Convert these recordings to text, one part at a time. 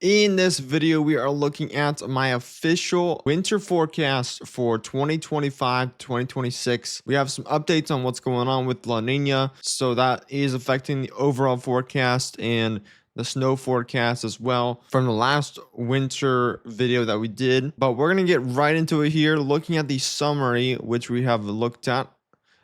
In this video, we are looking at my official winter forecast for 2025-2026. We have some updates on what's going on with La Nina, so that is affecting the overall forecast and the snow forecast as well from the last winter video that we did. But we're going to get right into it here, looking at the summary, which we have looked at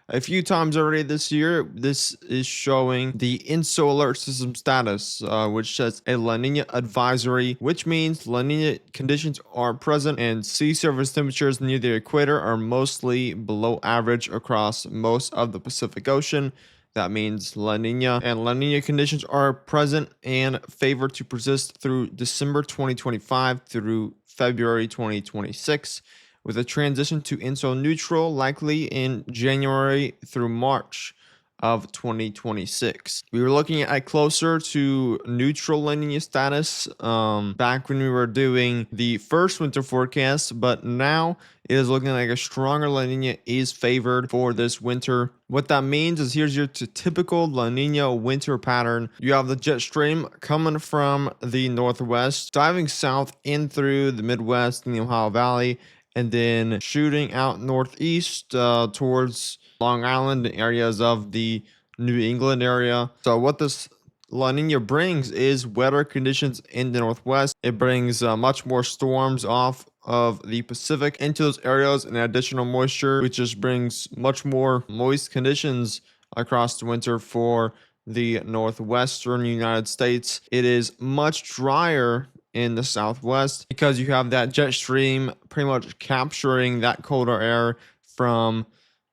a few times already this year. This is showing the INSO alert system status, which says a La Nina advisory, which means La Nina conditions are present and sea surface temperatures near the equator are mostly below average across most of the Pacific Ocean. That means La Nina and La Nina conditions are present and favored to persist through December 2025 through February 2026, with a transition to INSO neutral likely in January through March of 2026. We were looking at closer to neutral La Nina status back when we were doing the first winter forecast, but now it is looking like a stronger La Nina is favored for this winter. What that means is here's your typical La Nina winter pattern. You have the jet stream coming from the northwest, diving south in through the Midwest and the Ohio Valley, and then shooting out northeast towards Long Island and areas of the New England area. So what this La Nina brings is wetter conditions in the northwest. It brings much more storms off of the Pacific into those areas and additional moisture, which just brings much more moist conditions across the winter for the northwestern United States. It is much drier in the southwest because you have that jet stream pretty much capturing that colder air from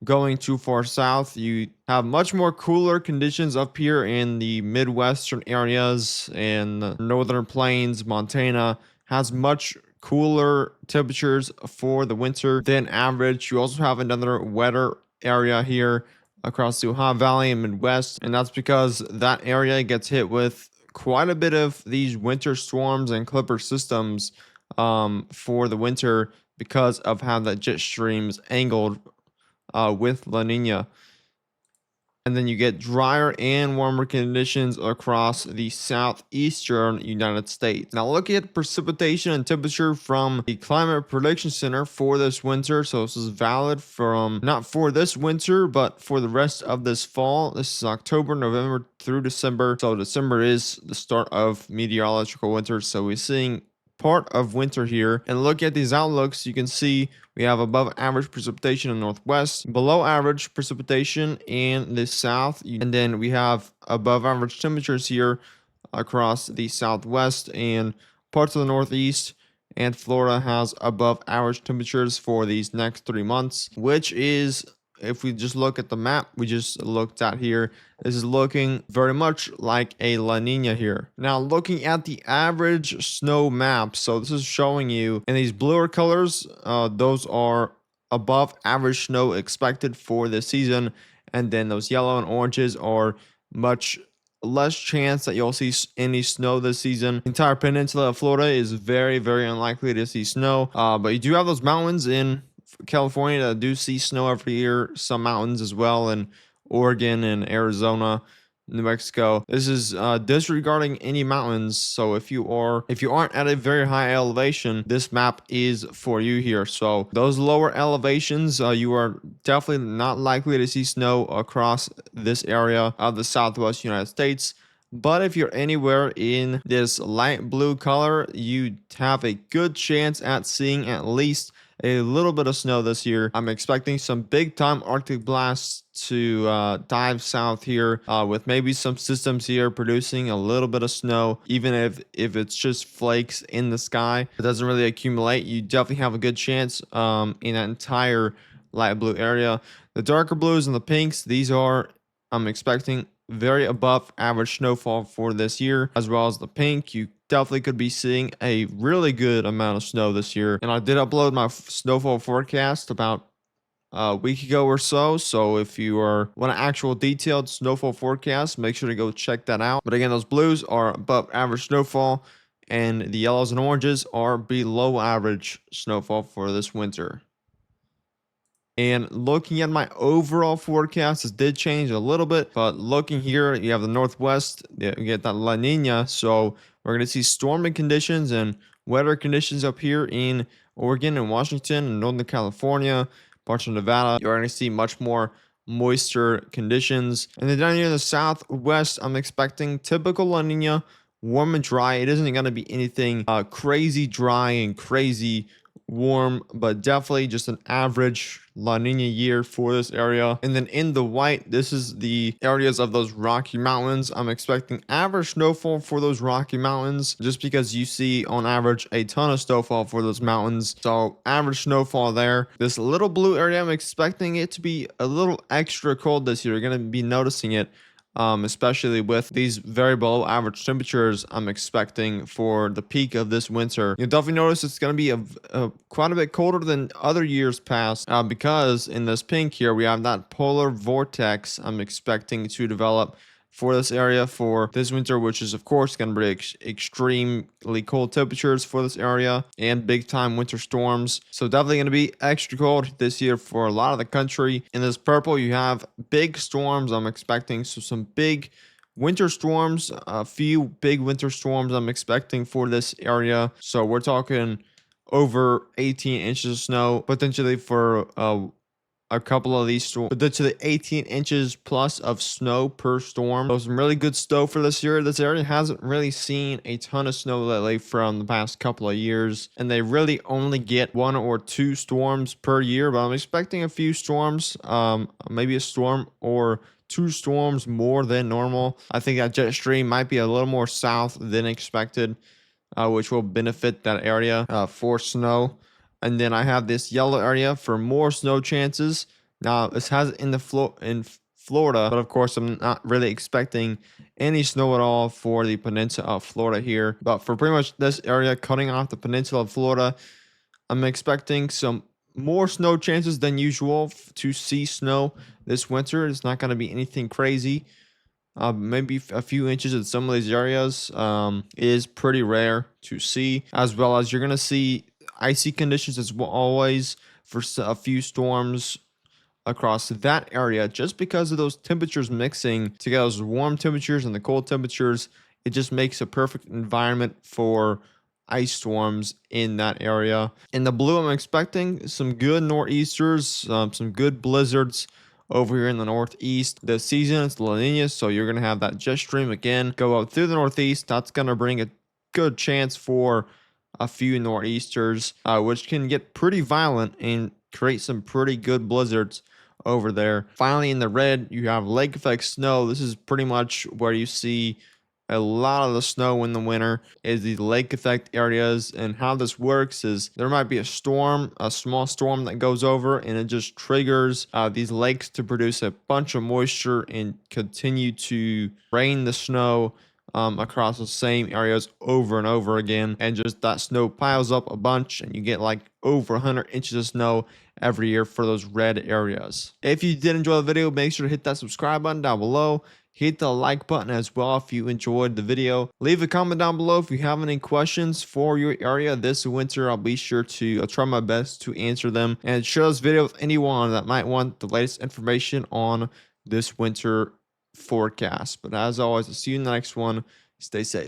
going too far south. You have much more cooler conditions up here in the midwestern areas, and the northern plains. Montana has much cooler temperatures for the winter than average. You also have another wetter area here across the Ohio Valley and Midwest, and that's because that area gets hit with quite a bit of these winter storms and clipper systems for the winter because of how that jet stream is angled with La Nina. And then you get drier and warmer conditions across the southeastern United States. Now look at precipitation and temperature from the Climate Prediction Center for this winter. So this is valid from not for this winter, but for the rest of this fall. This is October, November through December. So December is the start of meteorological winter. So we're seeing part of winter here. And look at these outlooks. You can see we have above average precipitation in the northwest, below average precipitation in the south, and then we have above average temperatures here across the southwest and parts of the northeast. And Florida has above average temperatures for these next 3 months, which is, if we just look at the map we just looked at here, this is looking very much like a La Nina here. Now looking at the average snow map, so this is showing you in these bluer colors, those are above average snow expected for this season, and then those yellow and oranges are much less chance that you'll see any snow this season. The entire peninsula of Florida is very, very unlikely to see snow, but you do have those mountains in California that do see snow every year, some mountains as well in Oregon and Arizona, New Mexico. This is disregarding any mountains. So if you aren't at a very high elevation, this map is for you here. So those lower elevations, you are definitely not likely to see snow across this area of the southwest United States. But if you're anywhere in this light blue color, you have a good chance at seeing at least a little bit of snow this year. I'm expecting some big time Arctic blasts to dive south here with maybe some systems here producing a little bit of snow. Even if it's just flakes in the sky, it doesn't really accumulate. You definitely have a good chance in that entire light blue area. The darker blues and the pinks, these are, I'm expecting very above average snowfall for this year, as well as the pink. You definitely could be seeing a really good amount of snow this year. And I did upload my snowfall forecast about a week ago or so. So if you want an actual detailed snowfall forecast, make sure to go check that out. But again, those blues are above average snowfall, and the yellows and oranges are below average snowfall for this winter. And looking at my overall forecast, it did change a little bit, but looking here, you have the northwest, you get that La Nina. So We're going to see storming conditions and wetter conditions up here in Oregon and Washington and Northern California, parts of Nevada. You're going to see much more moisture conditions. And then down here in the southwest, I'm expecting typical La Nina, warm and dry. It isn't going to be anything crazy dry and crazy warm, but definitely just an average La Nina year for this area. And then in the white, this is the areas of those Rocky Mountains. I'm expecting average snowfall for those Rocky Mountains, just because you see on average a ton of snowfall for those mountains. So average snowfall there. This little blue area, I'm expecting it to be a little extra cold this year. You're going to be noticing it. Especially with these very below average temperatures I'm expecting for the peak of this winter. You'll definitely notice it's going to be quite a bit colder than other years past because in this pink here, we have that polar vortex I'm expecting to develop for this area for this winter, which is of course going to bring extremely cold temperatures for this area and big time winter storms. So definitely going to be extra cold this year for a lot of the country. In this purple, you have big storms I'm expecting. So some big winter storms, a few big winter storms I'm expecting for this area. So we're talking over 18 inches of snow potentially for a couple of these storms, potentially 18 inches plus of snow per storm. So some really good snow for this year. This area hasn't really seen a ton of snow lately from the past couple of years, and they really only get 1 or 2 storms per year, but I'm expecting a few storms, maybe a storm or 2 storms more than normal. I think that jet stream might be a little more south than expected, which will benefit that area for snow. And then I have this yellow area for more snow chances. Now this has it in Florida, but of course I'm not really expecting any snow at all for the peninsula of Florida here. But for pretty much this area cutting off the peninsula of Florida, I'm expecting some more snow chances than usual to see snow this winter. It's not going to be anything crazy. Maybe a few inches in some of these areas is pretty rare to see, as well as you're going to see icy conditions as well, always for a few storms across that area, just because of those temperatures mixing together, those warm temperatures and the cold temperatures. It just makes a perfect environment for ice storms in that area. In the blue, I'm expecting some good nor'easters, some good blizzards over here in the northeast. The season is La Nina, so you're going to have that jet stream again go up through the northeast. That's going to bring a good chance for a few nor'easters, which can get pretty violent and create some pretty good blizzards over there. Finally, in the red, you have lake effect snow. This is pretty much where you see a lot of the snow in the winter, is the lake effect areas. And how this works is there might be a storm, a small storm that goes over, and it just triggers these lakes to produce a bunch of moisture and continue to rain the snow across the same areas over and over again, and just that snow piles up a bunch and you get like over 100 inches of snow every year for those red areas. If you did enjoy the video, make sure to hit that subscribe button down below. Hit the like button as well if you enjoyed the video. Leave a comment down below if you have any questions for your area this winter. I'll be sure to try my best to answer them, and share this video with anyone that might want the latest information on this winter forecast. But as always, I'll see you in the next one. Stay safe.